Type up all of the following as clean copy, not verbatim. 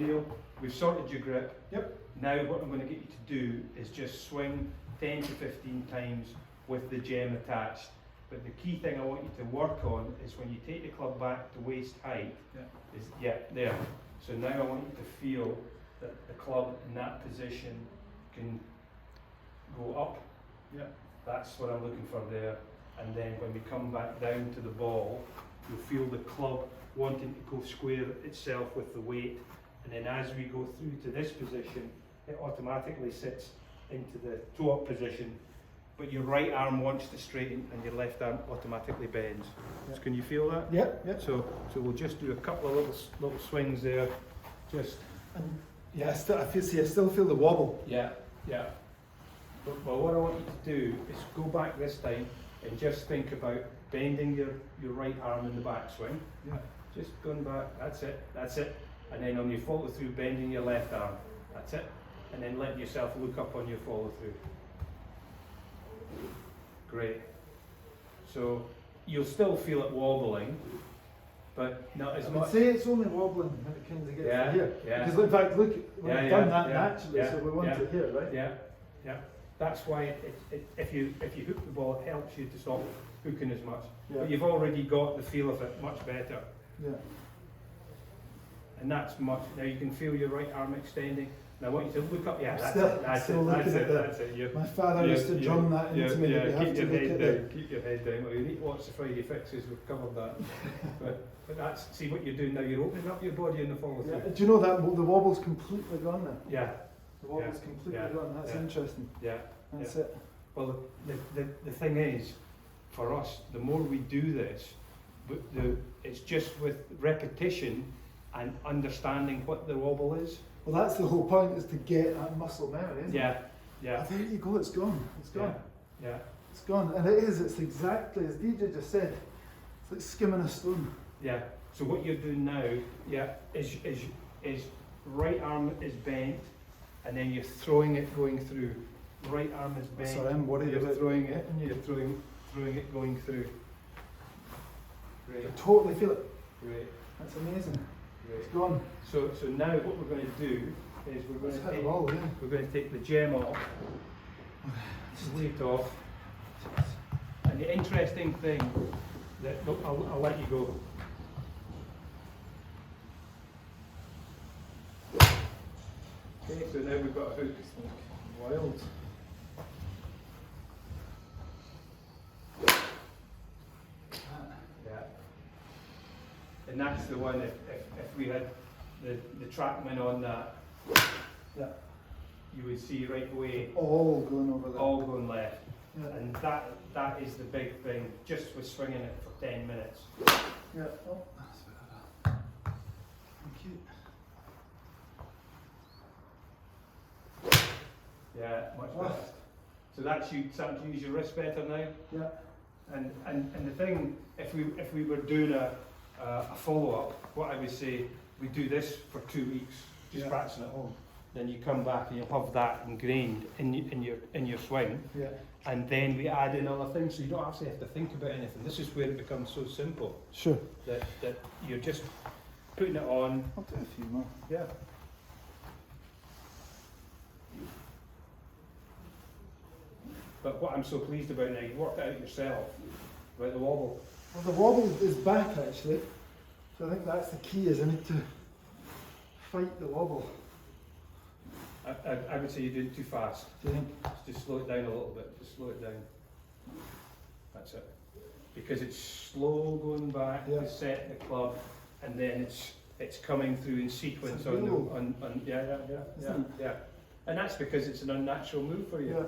We've sorted your grip. Yep. Now what I'm going to get you to do is just swing 10 to 15 times with the gem attached. But the key thing I want you to work on is when you take the club back to waist height, there. So now I want you to feel that the club in that position can go up. Yeah. That's what I'm looking for there. And then when we come back down to the ball, you'll feel the club wanting to go square itself with the weight. And then as we go through to this position, it automatically sits into the toe-up position, but your right arm wants to straighten and your left arm automatically bends. Yeah. So can you feel that? Yeah, yeah. So we'll just do a couple of little swings there. Just. And yeah, I still feel the wobble. Yeah, yeah. But what I want you to do is go back this time and just think about bending your right arm in the backswing. Yeah. Just going back, that's it. And then on your follow through, bending your left arm, that's it. And then letting yourself look up on your follow through. Great. So you'll still feel it wobbling, but not as much. I'd say it's only wobbling when it kind of gets to here. Yeah. Because in fact, look, we've done that naturally, so we want yeah, it here, right? Yeah, yeah. That's why if you hook the ball, it helps you to stop hooking as much. Yeah. But you've already got the feel of it much better. Yeah. And that's much. Now you can feel your right arm extending. Now I want you to look up. Yeah, that's it. My father used to drum that into me. Yeah, that you keep have to your look head at down. Keep your head down. Well, you need to watch the Friday fixes. We've covered that. but that's, see what you're doing now. You're opening up your body in the follow through. Yeah. Do you know that the wobble's completely gone now? Yeah. The wobble's completely gone. That's interesting. Yeah. That's it. Well, the thing is, for us, the more we do this, it's just with repetition and understanding what the wobble is. Well, that's the whole point, is to get that muscle memory, isn't it? Yeah. Oh, there you go, it's gone. It's gone. Yeah. It's gone. And it's exactly as DJ just said, it's like skimming a stone. Yeah. So what you're doing now, is right arm is bent, and then you're throwing it going through. Right arm is bent. Sorry, I'm worried about throwing it, and you're throwing it going through. Great. I totally feel it. Great. That's amazing. Great. It's gone. So now what we're going to do is we're going to take the gem off, weight off, and the interesting thing that, look, I'll let you go. Okay, so now we've got a hook. Wild. Yeah. And that's the one, if we had the trackman on that, you would see right away All going over there. all going left. Yeah. And that is the big thing, just with swinging it for 10 minutes. Yeah. Oh, that's better. Thank you. Yeah, much better. So that's you starting to use your wrist better now. Yeah. And the thing, if we were doing a follow-up, what I would say, we do this for 2 weeks, just practicing at home. Then you come back and you'll have that ingrained in your swing. Yeah. And then we add in other things, so you don't actually have to think about anything. This is where it becomes so simple. Sure. That you're just putting it on. I'll do a few more. Yeah. But what I'm so pleased about now, you worked it out yourself about the wobble. Well, the wobble is back actually. So I think that's the key, is I need to fight the wobble. I would say you did it too fast. Do you think? Just slow it down a little bit. Just slow it down. That's it. Because it's slow going back to set the club, and then it's coming through in sequence on yeah. And that's because it's an unnatural move for you. Yeah.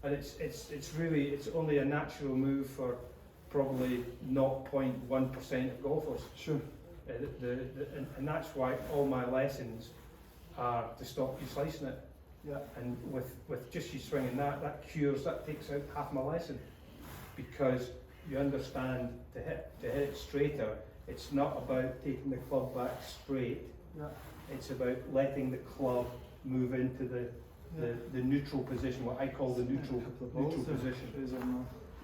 And it's really, it's only a natural move for probably 0.1% of golfers. Sure. And that's why all my lessons are to stop you slicing it. Yeah. And with just you swinging that takes out half my lesson, because you understand to hit it straighter. It's not about taking the club back straight. Yeah. It's about letting the club move into the neutral position, what I call the neutral position.